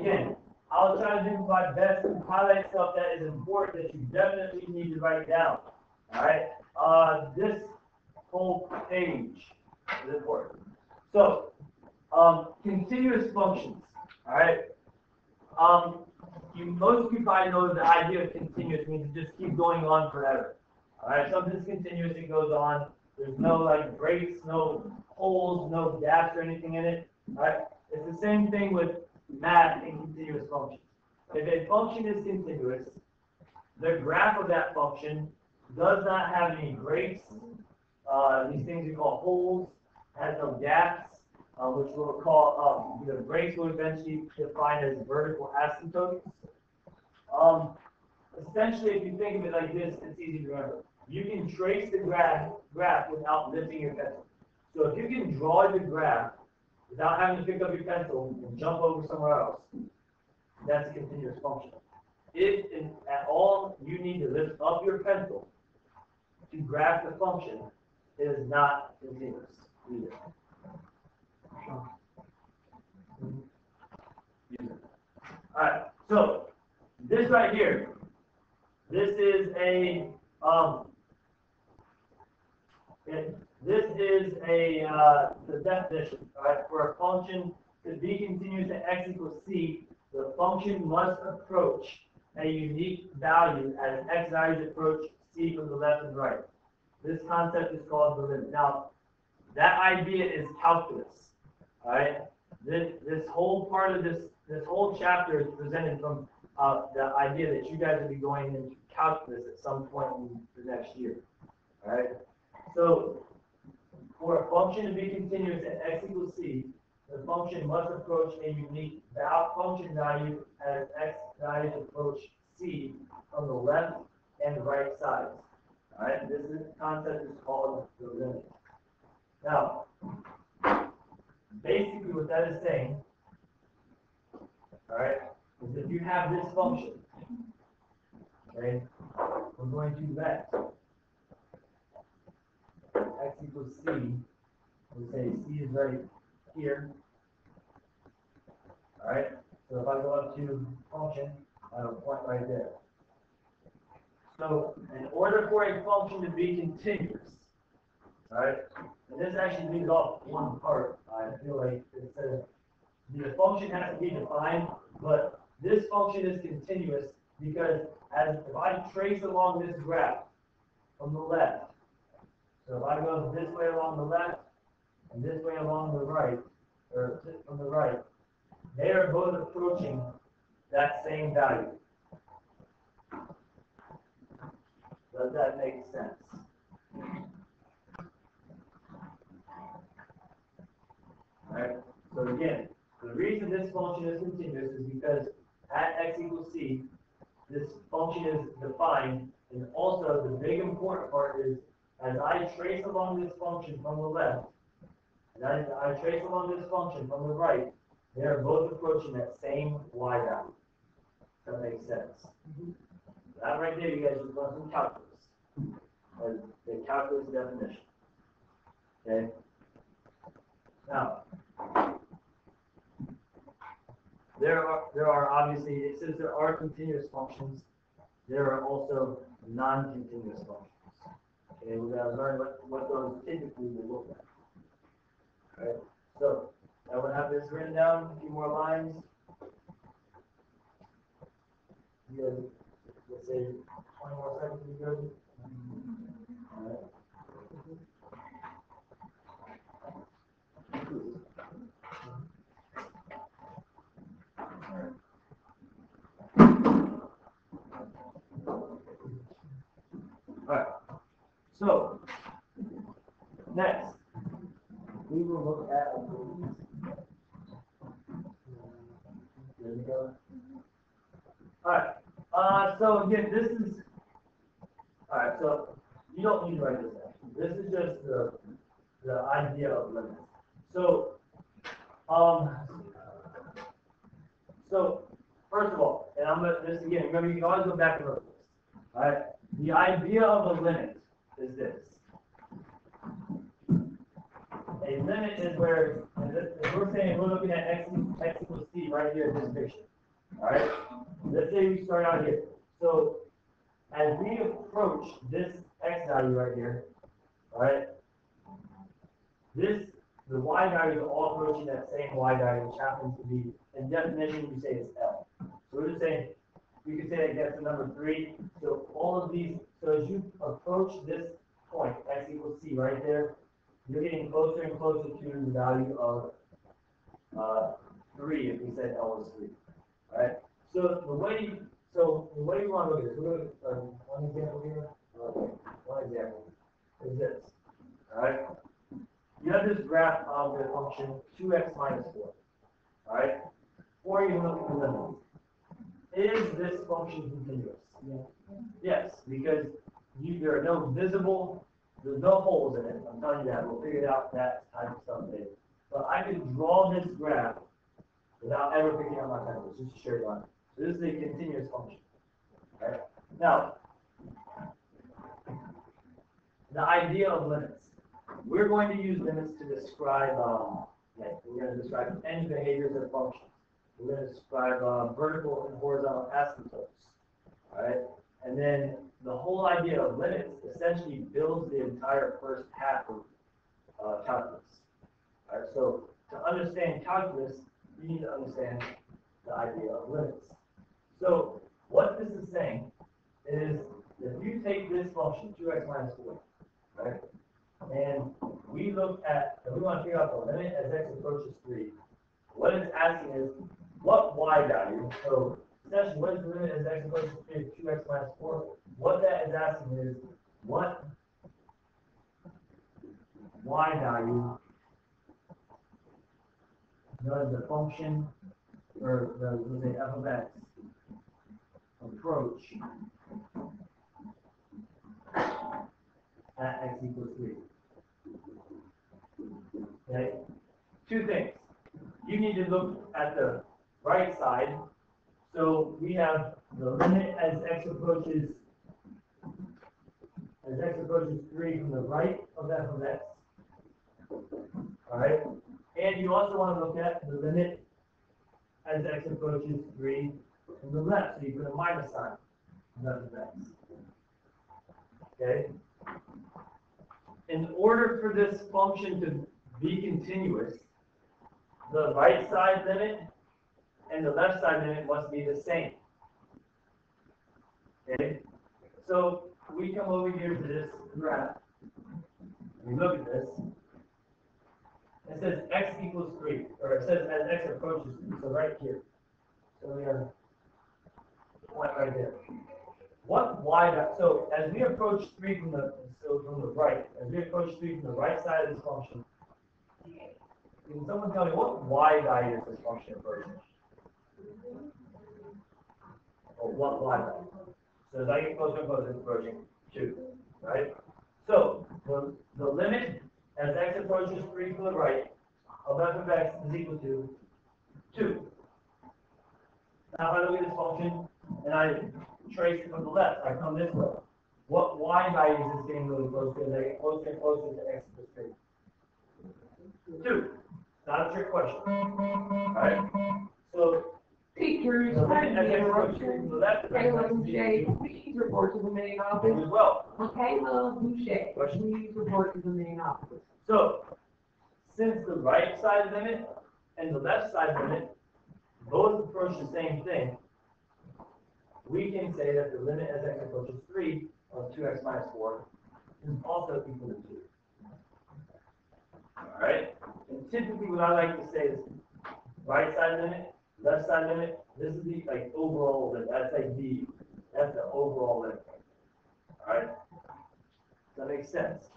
again, I'll try to do my best to highlight stuff that is important that you definitely need to write down. All right. This whole page is important. So, continuous functions. All right. Most people I know the idea of continuous means it just keeps going on forever. All right. Something's continuous, it goes on. There's no like breaks, no holes, no gaps or anything in it. All right. It's the same thing with math and continuous functions. If a function is continuous, the graph of that function does not have any breaks. These things we call holes, has no gaps, which we'll call the breaks will eventually define as vertical asymptotes. Essentially, if you think of it like this, it's easy to remember. You can trace the graph without lifting your pencil. So if you can draw the graph without having to pick up your pencil and jump over somewhere else, that's a continuous function. If at all you need to lift up your pencil to graph the function, it is not continuous either. Alright, so this right here, this is the definition, alright, for a function to be continuous at x equals c, the function must approach a unique value as x values approach c from the left and right. This concept is called the limit. Now, that idea is calculus. All right. This whole part of this whole chapter is presented from the idea that you guys will be going into calculus at some point in the next year. All right. So, for a function to be continuous at x equals c, the function must approach a unique function value as x values approach c from the left and right sides. All right, this concept is called the limit. Now, basically what that is saying, all right, is if you have this function, okay, we're going to let x equals c, we say c is right here, all right, so if I go up to function, I have a point right there. So, in order for a function to be continuous, all right, and this actually leaves off one part. I feel like it says the function has to be defined, but this function is continuous because if I trace along this graph from the left, so if I go this way along the left and this way along the right, or from the right, they are both approaching that same value. Does that make sense? Alright, so again, the reason this function is continuous is because at x equals c, this function is defined, and also the big important part is as I trace along this function from the left, and I trace along this function from the right, they are both approaching that same y value. That makes sense. That right there, you guys just learned some calculus. As the calculus definition. Okay? Now, there are obviously, since there are continuous functions, there are also non-continuous functions. Okay, we're going to learn what those typically will look like. Alright, so I will have this written down, a few more lines. You guys, let's say 20 more seconds would be good. Alright. Alright. So, next, we will look at there we go. Alright. So again, this is alright, so you don't need to write this down. This is just the idea of limits. So first of all, and I'm gonna this again, remember you can always go back and look at this. Alright? The idea of a limit is this. A limit is where, if we're saying we're looking at x equals c right here in this picture. All right. Let's say we start out here. So as we approach this x value right here, all right, the y values are all approaching that same y value, which happens to be, in definition, we say it's L. So we're just saying, we could say that gets to number 3. So all of these, so as you approach this point, x equals c right there, you're getting closer and closer to the value of 3 if we said L was 3. All right. So the way you want to look at this, we're going to one example here. Okay. One example is this. All right. You have this graph of the function 2x minus 4. All right. Or you look at the limit. Is this function continuous? Yeah. Yes, because there are no visible, there's no holes in it. I'm telling you that. We'll figure it out that type of stuff later. But I can draw this graph without ever picking up my pencil. It's just a straight line. So this is a continuous function. All right. Now, the idea of limits. We're going to use limits to describe, we're going to describe any behaviors or functions. We're going to describe vertical and horizontal asymptotes. All right. And then the whole idea of limits essentially builds the entire first half of calculus. All right. So to understand calculus, you need to understand the idea of limits. So what this is saying is if you take this function, 2x minus 4, right, and we look at, and we want to figure out the limit as x approaches 3, what it's asking is, what y value, so essentially what is the limit as x approaches 3 of 2x minus 4? What that is asking is, what y value does the function, or the f of x, approach at x equals 3? Okay? Two things. You need to look at the right side. So we have the limit as x approaches 3 from the right of f of x. All right? And you also want to look at the limit as x approaches 3 from the left. So you put a minus sign on f of x. Okay? In order for this function to be continuous, the right side limit and the left side limit must be the same. Okay? So we come over here to this graph. We look at this. It says x equals 3, or it says as x approaches 3, so right here. So we have a point right there. What y, so as we approach 3 from the right, as we approach 3 from the right side of this function, can someone tell me what y value is this function approaching? Or what y value? So as I get closer and closer, it's approaching 2, right? So the limit as x approaches 3 from the right of f of x is equal to 2. Now if I look at this function and I trace it from the left, I come this way. What y value is this getting really close to as I get closer and closer to x equals 3? 2. Not a trick question. Alright? So teachers, Caleb Boucher, please report to the main office. as well. Caleb Boucher, please report to the main office. So since the right side limit and the left side limit both approach the same thing, we can say that the limit as x approaches 3 of 2x minus 4 is also equal to 2. Alright? And typically what I like to say is right side limit, left side limit, this is the overall limit. That's that's the overall limit. Alright? Does that make sense?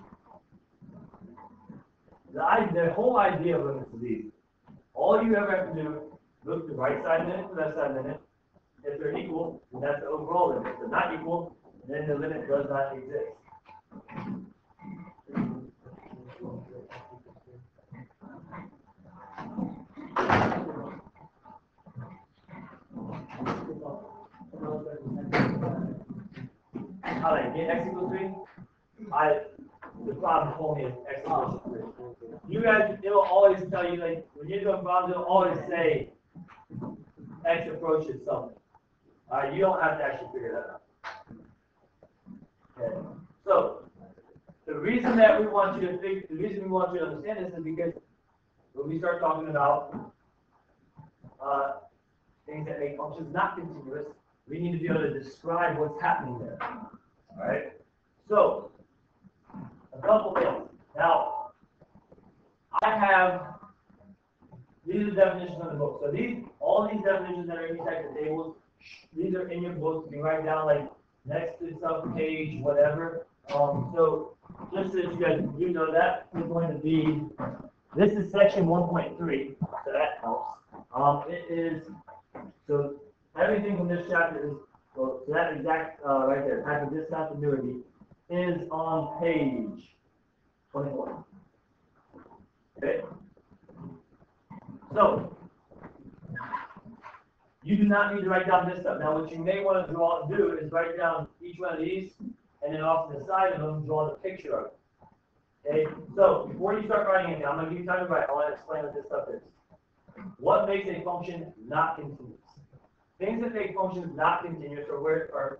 The whole idea of limits is easy. All you ever have to do, look at the right side limit, the left side limit. If they're equal, then that's the overall limit. If they're not equal, then the limit does not exist. How did I get x equals 3? The problem told me is x equals 3. You guys, it will always tell you, when you're doing problems, it'll always say X approaches something. You don't have to actually figure that out. Okay. So the reason that we want you to think, the reason we want you to understand this is because when we start talking about things that make functions not continuous, we need to be able to describe what's happening there. All right. So a couple things. Now, I have these are definitions on the book. So all these definitions that are in these types of tables, these are in your book. You can write down like next to some page, whatever. So just so that you guys know that is going to be, this is section 1.3, so that helps. It is, so everything from this chapter is, so that exact, right there, type of discontinuity is on page 24. Okay? So, you do not need to write down this stuff. Now, what you may want to do is write down each one of these, and then off to the side of them, draw the picture of it. Okay? So, before you start writing anything, I'm going to give you time to write. I want to explain what this stuff is. What makes a function not continuous? Things that make functions not continuous are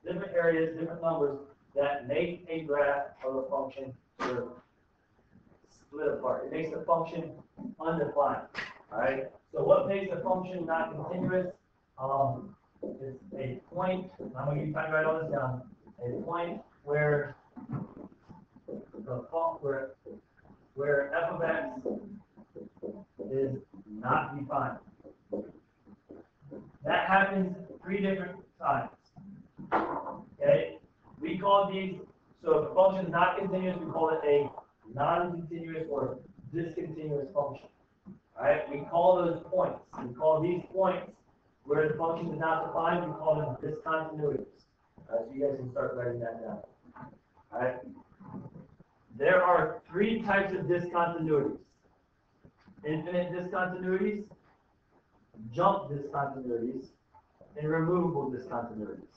different areas, different numbers that make a graph of a function sort of split apart. It makes the function undefined. All right. So what makes a function not continuous? Is a point. I'm going to give you time to write all this down. A point where where f of x is not defined. That happens 3 different times. Okay? We call these, so if a function is not continuous, we call it a non-continuous or discontinuous function. Alright? We call those points. We call these points where the function is not defined, we call them discontinuities. So you guys can start writing that down. Alright? There are 3 types of discontinuities. Infinite discontinuities, jump discontinuities, and removable discontinuities.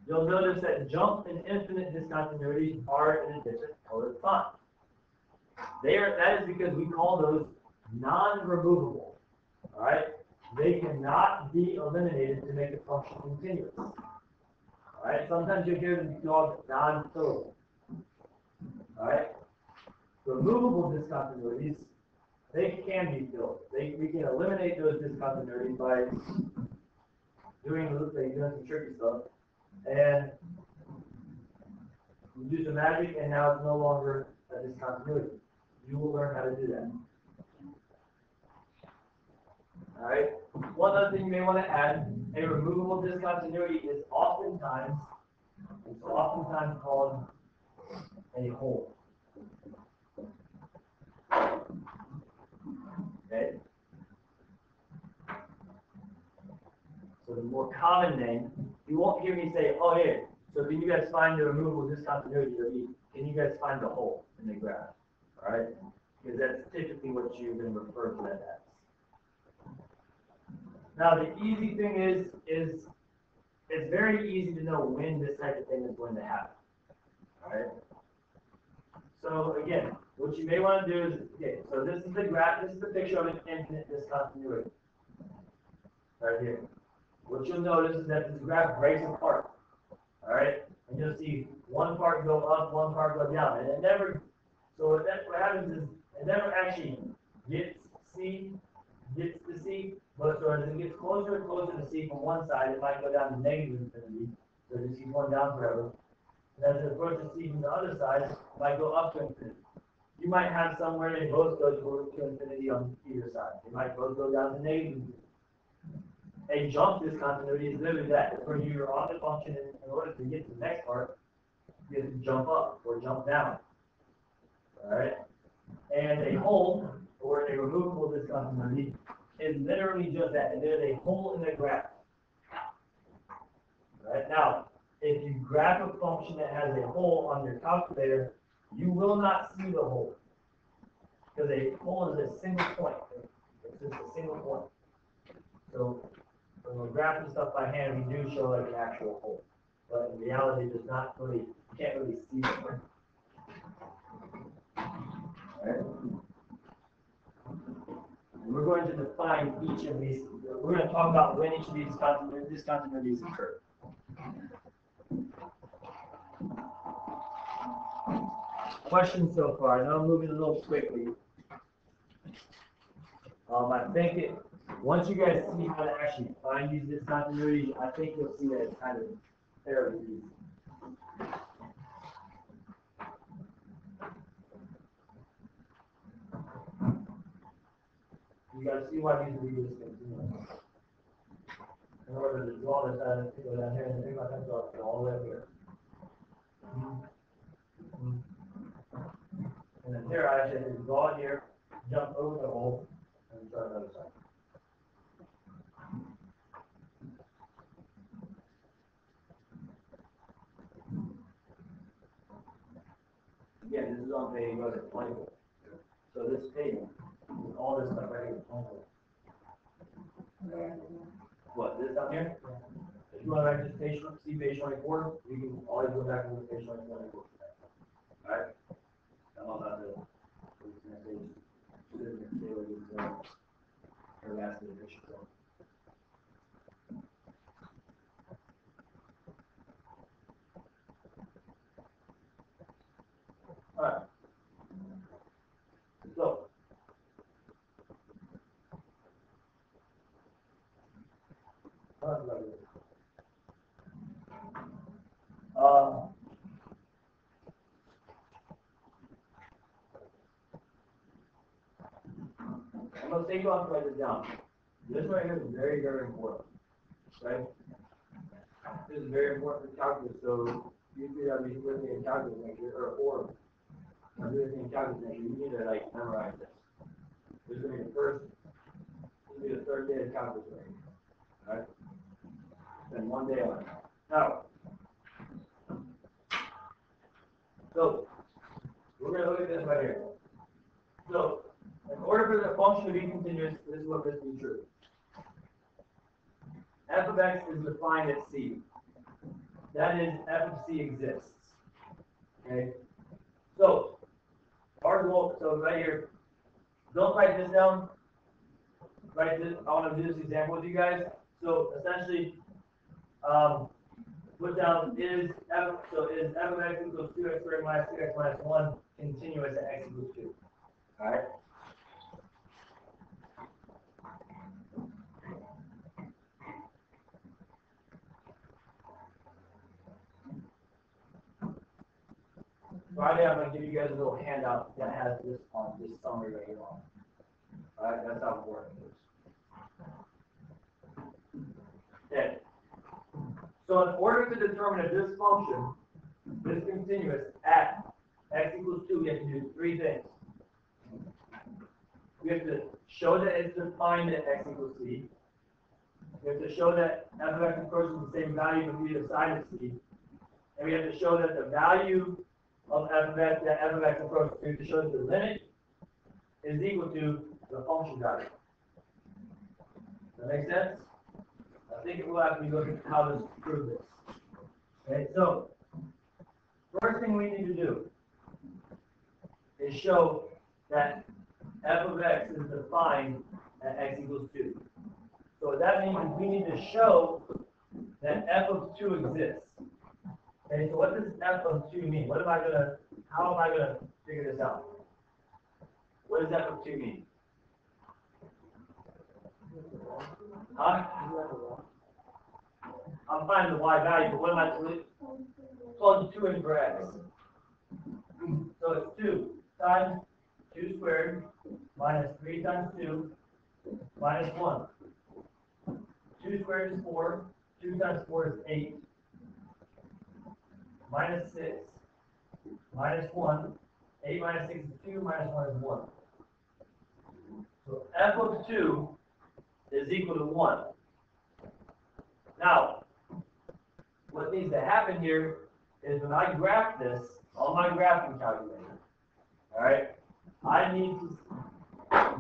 You'll notice that jump and infinite discontinuities are in a different colored font. That is because we call those non-removable. All right? They cannot be eliminated to make a function continuous. All right? Sometimes you'll hear them called non-fillable. All right? Removable discontinuities, they can be filled. We can eliminate those discontinuities by doing some tricky stuff. And you do some magic, and now it's no longer a discontinuity. You will learn how to do that. All right. One other thing you may want to add: a removable discontinuity is oftentimes called a hole. Okay. So the more common name, you won't hear me say, "Oh, yeah." So can you guys find the removable discontinuity? Can you guys find the hole in the graph? All right, because that's typically what you're going to refer to that as. Now, the easy thing is it's very easy to know when this type of thing is going to happen. All right. So again, what you may want to do is, okay, so this is the graph. This is the picture of an infinite discontinuity. Right here. What you'll notice is that this graph breaks apart. All right, and you'll see one part go up, one part go down, and it never. So what happens is it never actually gets to C, but so as it gets closer and closer to C from one side, it might go down to negative infinity. So it just keeps going down forever. And as it approaches C from the other side, it might go up to infinity. You might have somewhere they both go to infinity on either side. They might both go down to negative infinity. A jump discontinuity is literally that. It's where you're on the function, and in order to get to the next part, you have to jump up or jump down. Alright? And a hole, or a removable discontinuity, is literally just that. There's a hole in the graph. Alright? Now, if you graph a function that has a hole on your calculator, you will not see the hole. Because a hole is a single point. It's just a single point. So, when we're graphing stuff by hand, we do show like an actual hole. But in reality, you can't really see it. Right? And we're going to define each of these. We're going to talk about when each of these discontinuities occur. Questions so far? I know I'm moving a little quickly. I think once you guys see how to actually find these discontinuities, I think you'll see that it's kind of fairly easy. You guys see why these would be discontinuous. In order to draw this out and go down here and pick my pencil up all the way up here. And then here I actually have to draw it here, jump over the hole, and try another side. Again, this is on page 20. So this page, all this stuff right here is 20. What, this down here? If you want to write this page, see page 24, you can always go back to page 24. Alright? I'm all about the page. Alright. So, I'm going to take you off and write this down. This right here is very, very important. Right? This is very important for calculus. So you could have these with me in calculus next year, or I'm doing this in calculus next year. You need to like memorize this. This is going to be the first, this will be the third day of calculus right here. Alright? Spend one day on it. Now, so we're going to look at this right here. So, in order for the function to be continuous, this is what must be true. F of x is defined at c. That is, f of c exists. Okay? So, our goal, so right here, don't write this down. Write this, I want to do this example with you guys. So, essentially, put down is f of x equals 2x squared minus 2x minus 1 continuous at x equals 2. Alright? Friday, I'm going to give you guys a little handout that has this on this summary right here on. Alright, that's how important it is. Okay. So in order to determine if this function is continuous at x equals 2, we have to do three things. We have to show that it's defined at x equals c. We have to show that f of x approaches the same value from either side of c. And we have to show that the value of f of x that f of x approaches to show that the limit is equal to the function value. Does that make sense? I think it will have to be looking at how to prove this. Okay, so first thing we need to do is show that f of x is defined at x equals 2. So what that means is we need to show that f of 2 exists. Okay, so what does f of 2 mean? How am I gonna figure this out? What does f of 2 mean? Huh? I'm finding the y value, but what am I doing? Plug 2 in for x. So it's 2 times 2 squared minus 3 times 2 minus 1. 2 squared is 4. 2 times 4 is 8. Minus 6. Minus 1. 8 minus 6 is 2. Minus 1 is 1. So f of 2 is equal to 1. Now, what needs to happen here is when I graph this on my graphing calculator, alright, I need to,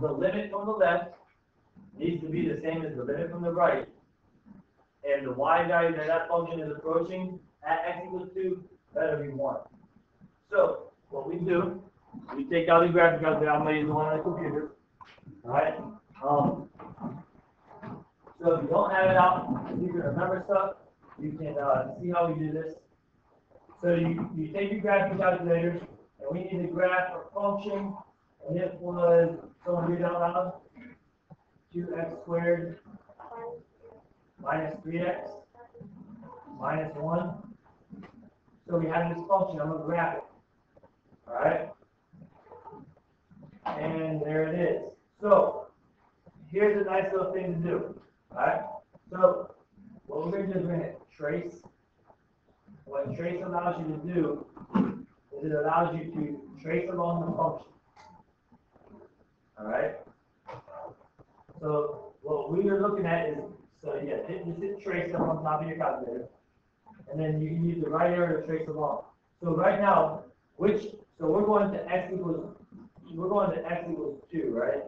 the limit from the left needs to be the same as the limit from the right, and the y value that that function is approaching at x equals 2 better be 1. So, what we do, we take out the graphing calculator, I'm going to use the one on the computer, alright, So if you don't have it out, if you can remember stuff, you can see how we do this. So you take your graphing calculators, and we need to graph a function, and it was, someone read out loud, 2x squared minus 3x minus 1. So we have this function, I'm going to graph it. Alright? And there it is. So, here's a nice little thing to do. Alright? So, what we're going to do is we're going to trace. What trace allows you to do is it allows you to trace along the function. Alright? So, what we are looking at is, so yeah, just hit trace up on top of your calculator. And then you can use the right arrow to trace along. So right now, so we're going to x equals 2, right?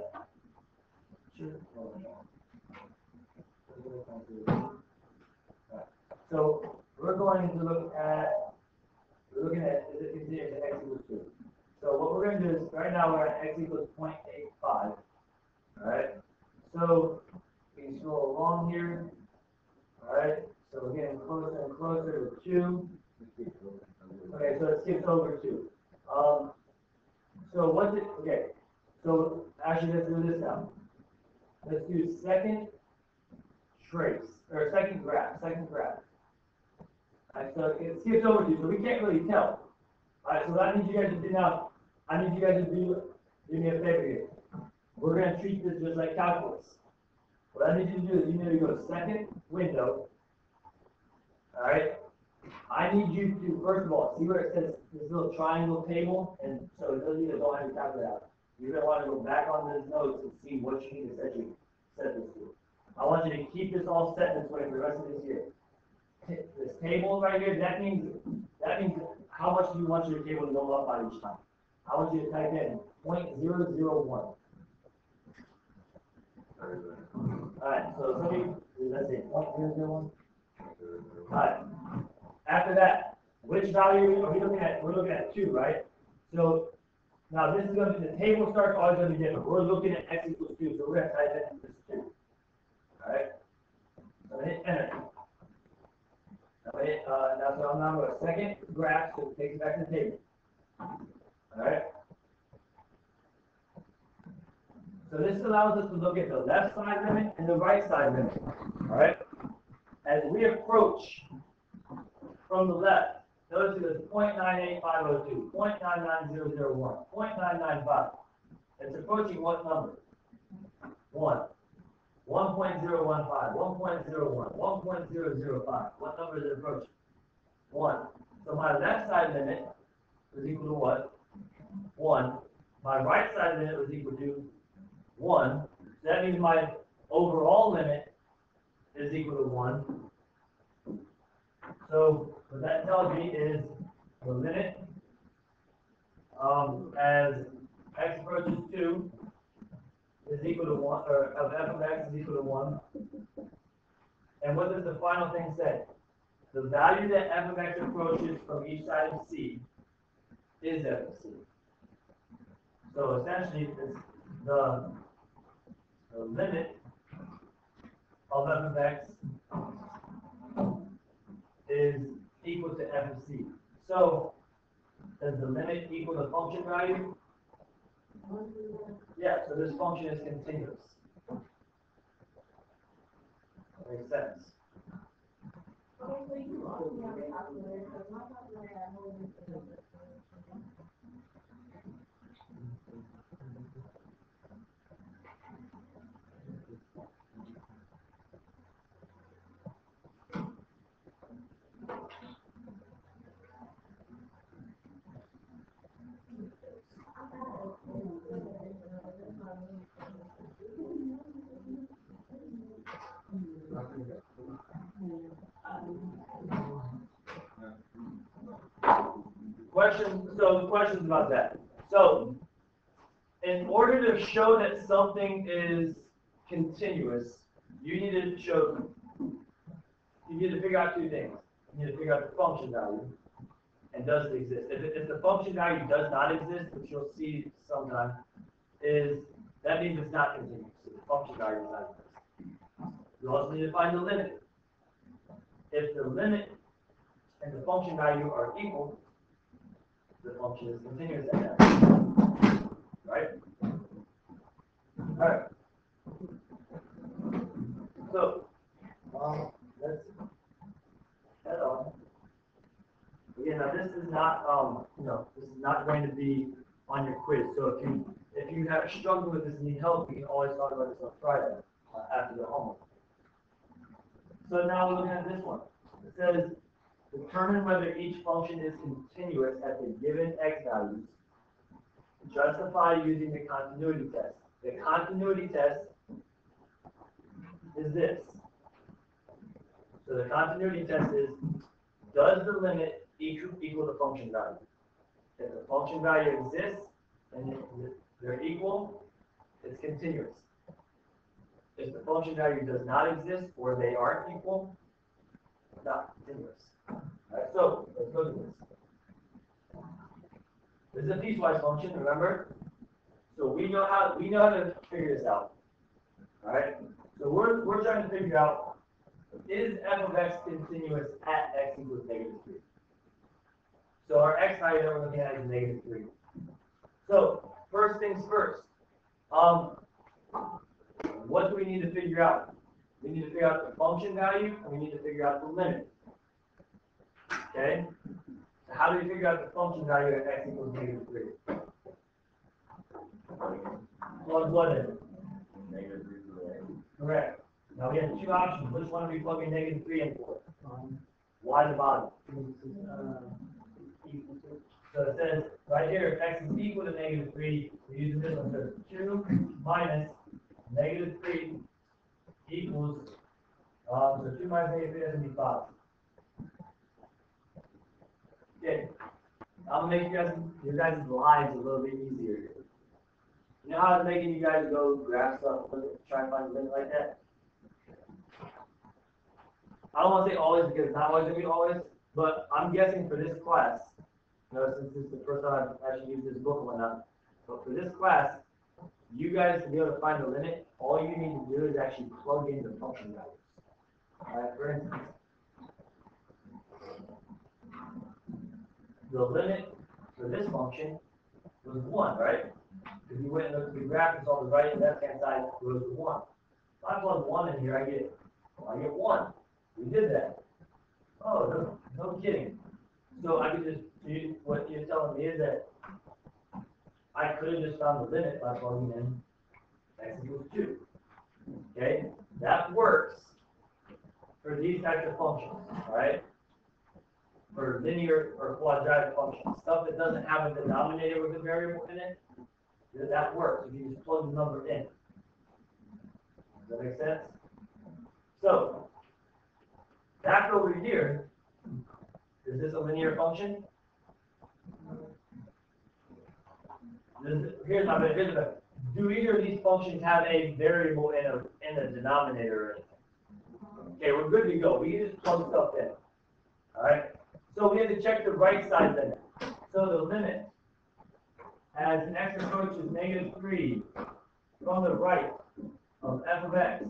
So we're going to look at, is it continuous to x equals 2. So what we're going to do is, right now we're at x equals 0.85, alright? So we can scroll along here, alright? So we're getting closer and closer to 2. Okay, so it skips over 2. So what's it, okay, so actually let's do this now. Let's do second trace, or second graph. Alright, so it skips over 2, so we can't really tell. Alright, so I need you guys to do now, do me a favor here. We're going to treat this just like calculus. What I need you to do is you need to go to second window. Alright? I need you to, first of all, see where it says this little triangle table? And so those of you that don't have your calculator out, you're going to want to go back on this notes and see what you need to set this to. I want you to keep this all set this way for the rest of this year. This table right here, that means how much do you want your table to go up by each time? I want you to type in 0.001. Alright, so somebody, let's say 0.001. Alright. After that, which value are we looking at? We're looking at 2, right? So now this is going to be, the table starts always going to be different. We're looking at x equals 2, so we're going to type in this 2. Alright? So hit enter. Now, so I'm now going to second graph, so it takes it back to the table. Alright? So this allows us to look at the left side limit and the right side limit. Alright? As we approach from the left, notice it is 0.98502, 0.99001, 0.995. It's approaching what number? 1. 1.015, 1.01, 1.005. What number is it approaching? 1. So my left side limit is equal to what? 1. My right side limit was equal to 1. So that means my overall limit is equal to 1. So what that tells me is the limit as x approaches 2 is equal to 1, or of f of x is equal to 1. And what does the final thing say? The value that f of x approaches from each side of c is f of c. So essentially, it's the limit of f of x is equal to f of c. So, does the limit equal the function value? Yeah, so this function is continuous. Makes sense. Questions about that. So, in order to show that something is continuous, you need to figure out 2 things. You need to figure out the function value, and does it exist. If the function value does not exist, which you'll see sometime, is that means it's not continuous. So the function value is not exists. You also need to find the limit. If the limit and the function value are equal, the function is continuous at that point. Right? Alright. So, let's head on. Again, now this is not, this is not going to be on your quiz. So if you have struggled with this and need help, we can always talk about this on Friday after the homework. So now we're looking at this one. It says, determine whether each function is continuous at the given x values. Justify using the continuity test. The continuity test is this. So the continuity test is, does the limit equal the function value? If the function value exists and they're equal, it's continuous. If the function value does not exist or they aren't equal, it's not continuous. Alright, so let's go to this. This is a piecewise function, remember? So we know how to figure this out. Alright? So we're trying to figure out, is f of x continuous at x equals -3? So our x value that we're looking at is -3. So first things first. What do we need to figure out? We need to figure out the function value and we need to figure out the limit. Okay? So how do we figure out the function value at x equals -3? Plug what in? -3. Correct. Now we have two options. Which one are we plugging -3 in for? Why the bottom? So it says right here, if x is equal to -3, we're using this one. So 2 minus -3 equals, so 2 minus -3 is going to be 5. Okay, I'm going to make your guys' lives a little bit easier here. You know how it's making you guys go grab stuff, try and find a limit like that? I don't want to say always because it's not always going to be always, but I'm guessing for this class, since this is the first time I've actually used this book and whatnot, but for this class, you guys to be able to find the limit, all you need to do is actually plug in the function values. Alright, for instance, the limit for this function was 1, right? If you went and looked at the graph and saw the right and left hand side goes to 1. If I plug 1 in here, I get 1. We did that. Oh, no kidding. So I could just do what you're telling me is that I could have just found the limit by plugging in x equals 2. Okay? That works for these types of functions, right? For linear or quadratic functions. Stuff that doesn't have a denominator with a variable in it, that works if you just plug the number in. Does that make sense? So, back over here, is this a linear function? Here's my better. Do either of these functions have a variable in a denominator or anything? Okay, we're good to go. We can just plug stuff in. Alright? So we have to check the right side limit. So the limit as x approaches -3 from the right of f of x.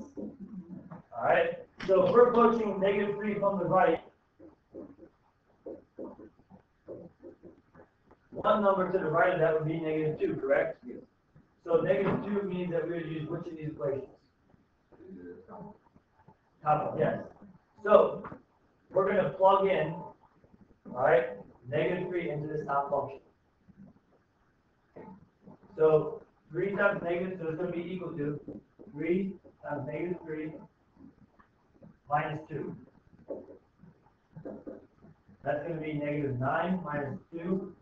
Alright? So if we're approaching -3 from the right, one number to the right of that would be -2, correct? Yes. So -2 means that we would use which of these equations? Top one, yes. So we're going to plug in, alright, -3 into this top function. So 3 times negative, so it's going to be equal to 3 times -3 minus 2. That's going to be -9 minus 2,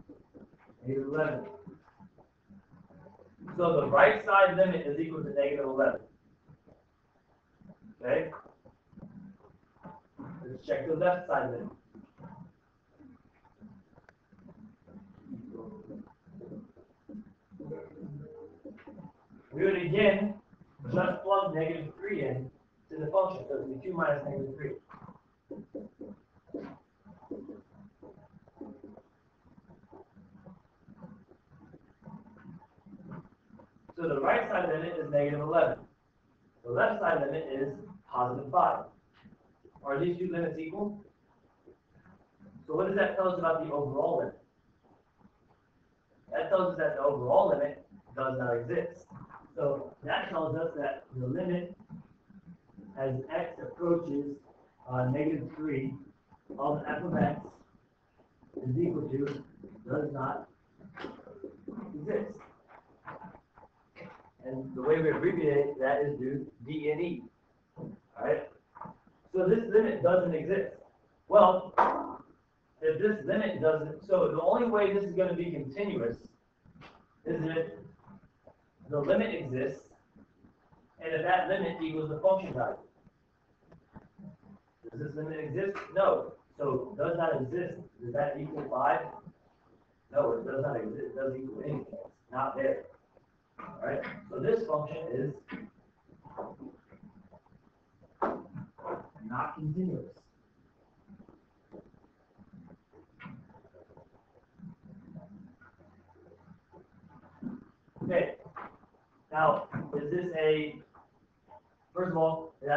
-11. So the right side limit is equal to -11. Okay? Let's check the left side limit. We would again just plug -3 in to the function, so it would be 2 minus -3. So the right right side limit is negative 11. The left side limit is positive 5. Are these two limits equal? So what does that tell us about the overall limit? That tells us that the overall limit does not exist. So that tells us that the limit as x approaches negative 3 of f of x is equal to does not exist. And the way we abbreviate that is do D and E. Alright? So this limit doesn't exist. Well, if this limit doesn't, so the only way this is going to be continuous is if the limit exists, and if that limit equals the function value. Does this limit exist? No. So does not exist. Does that equal 5? No, it does not exist. It doesn't equal anything. It's not there. Alright? So this function is not continuous. Okay. Now, is this first of all, is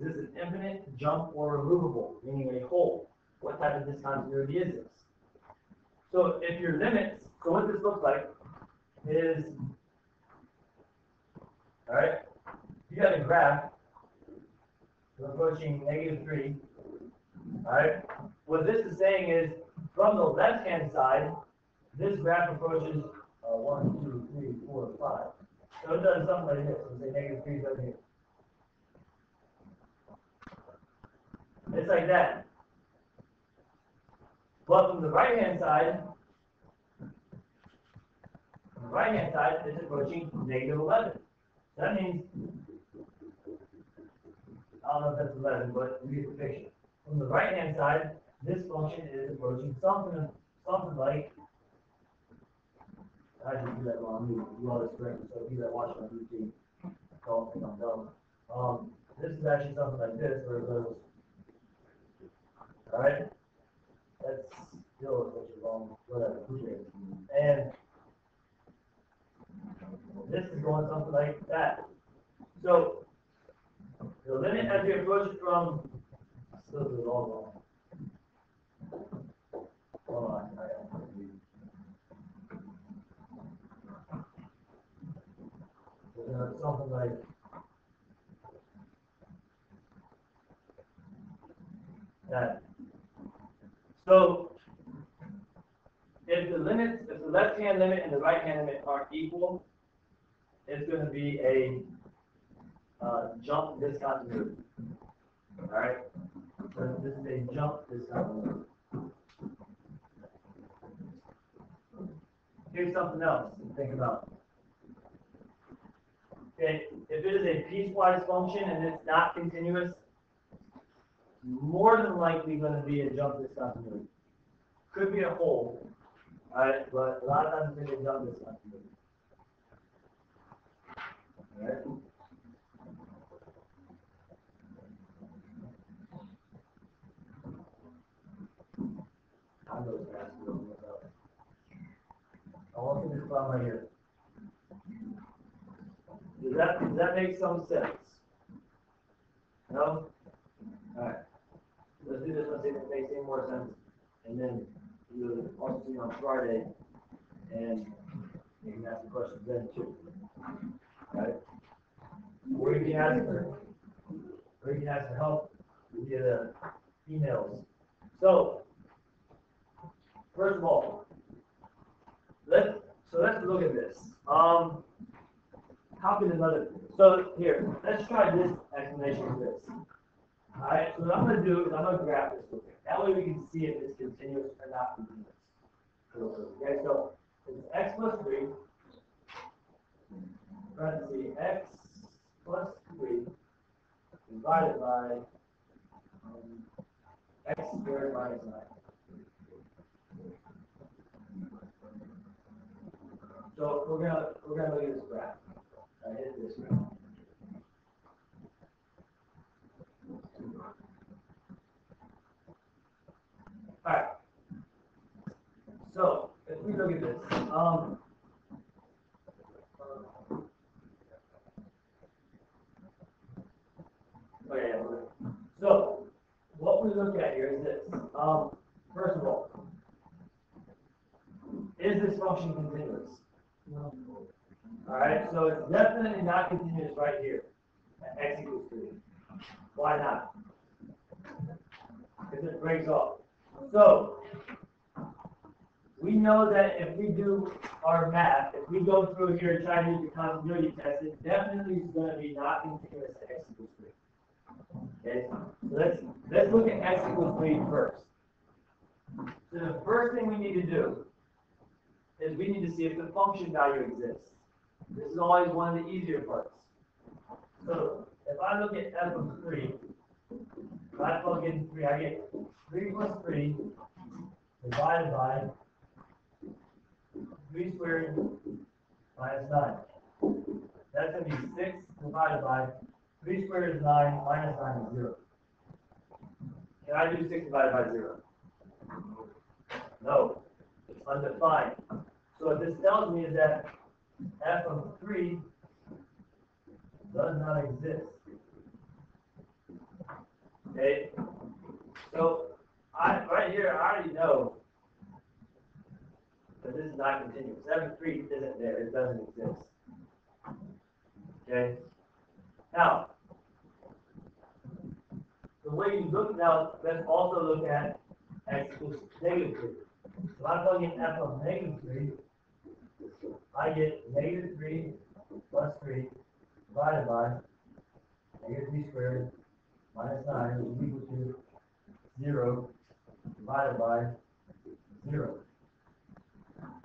this an infinite, jump, or removable, meaning a hole? What type of discontinuity is this? So if your limits, so what this looks like is, all right, you got a graph approaching negative 3, all right? What this is saying is, from the left-hand side, this graph approaches 1, 2, 3, 4, 5. So it does something like this. Let's say negative 3 is over here. It's like that. But from the right-hand side, it's approaching negative 11. That means, I don't know if that's 11, but you get the picture. From the right-hand side, this function is approaching something like, I didn't do that wrong. You all this correctly. So if you that watch on YouTube, don't think I'm dumb. This is actually something like this, where it goes. All right, that's still what you're wrong. Whatever. And this is going something like that. So the limit as we approach it from, still do it all wrong. Hold on. Something like that. So if the left-hand limit and the right-hand limit are equal, it's going to be a jump discontinuity. All right. So this is a jump discontinuity. Here's something else to think about. Okay, if it is a piecewise function and it's not continuous, more than likely going to be a jump discontinuity. Could be a hole, alright, but a lot of times it's a jump discontinuity. Alright? I know it's fast, you don't look up. I want you to spot right here. Does that make some sense? No? Alright. Let's do this one, see if it makes any more sense. And then you'll also see on Friday, and you can ask the questions then too. Alright? Or you can ask for help via emails. So, first of all, let's look at this. How can another, so here, let's try this explanation of this. Alright, so what I'm going to do is I'm going to graph this with you. That way we can see if it's continuous or not continuous. Okay, so it's x plus 3, parentheses, x plus 3 divided by x squared minus 9. So we're gonna look at this graph. I hit this graph. All right. So if we look at this, Oh, yeah. So, what we look at here is this. First of all, is this function continuous? No. Alright, so it's definitely not continuous right here at x equals 3. Why not? Because it breaks off. So, we know that if we do our math, if we go through here and try to do the continuity test, it definitely is going to be not continuous at x equals 3. Okay, so let's look at x equals 3 first. So the first thing we need to do is we need to see if the function value exists. This is always one of the easier parts. So if I look at f of 3, if I plug in 3, I get 3 plus 3 divided by 3 squared minus 9. That's going to be 6 divided by 3 squared is 9, minus 9 is 0. Can I do 6 divided by 0? No. It's undefined. So what this tells me is that f of 3 does not exist. Okay? So right here, I already know that this is not continuous. f of 3 isn't there. It doesn't exist. Okay? Now, the way you look now, let's also look at x equals negative 3. So I'm plugging f of negative 3. I get negative 3 plus 3 divided by negative 3 squared minus 9, which is equal to 0 divided by 0.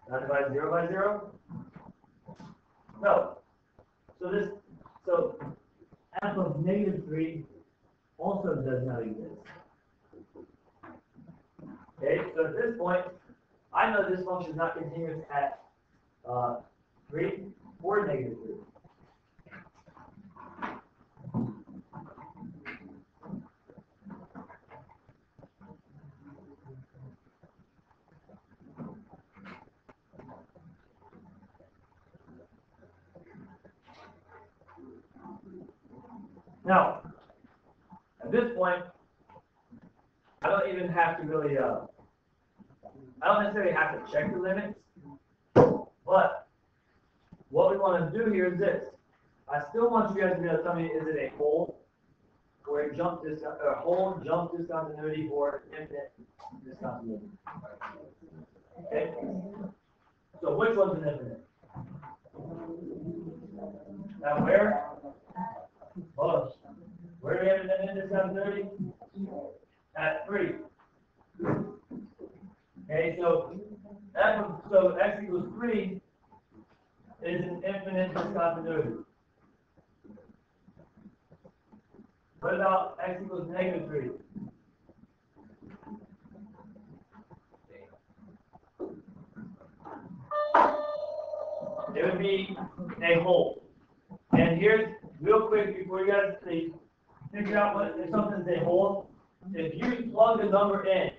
Not divide 0 by 0? No. So f of negative 3 also does not exist. Okay, so at this point, I know this function is not continuous at 3 or negative 3. Now, at this point, I don't even have to really, I don't necessarily have to check the limits, but what we want to do here is this. I still want you guys to be able to tell me, is it a whole or a whole jump discontinuity or infinite discontinuity? Okay? So which one's an infinite? Now where? Hold on. Where do we have an infinite discontinuity? At 3. Okay, so x equals 3 is an infinite discontinuity. What about x equals negative 3? It would be a whole. And here's, real quick, before you guys figure out what if something's a whole, if you plug the number in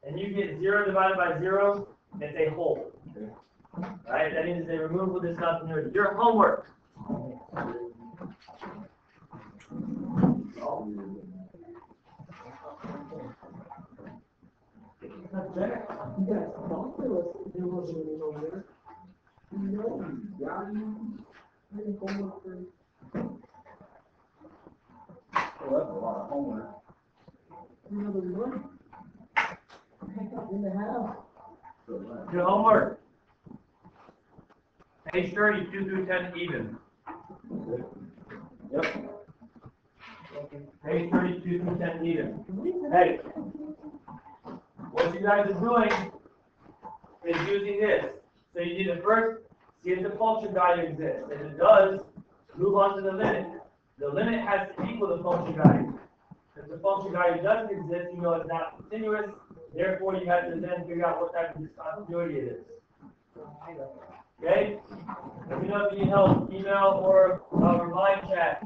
and you get 0 divided by 0, it's a whole. Right? That means a removable discontinuity. Your homework. Yes, there was a over there. No, yeah, I didn't go look for. Well, that's a lot of homework. Another one. In the house. Your homework. Page 32 through 10 even. Yep. Page 32 through 10 even. Hey, what you guys are doing is using this. So you need to first see if the function value exists. If it does, move on to the limit. The limit has to equal the function value. If the function value doesn't exist, you know it's not continuous. Therefore, you have to then figure out what type of discontinuity it is. Okay? Let me know if you need help. Email or remind chat.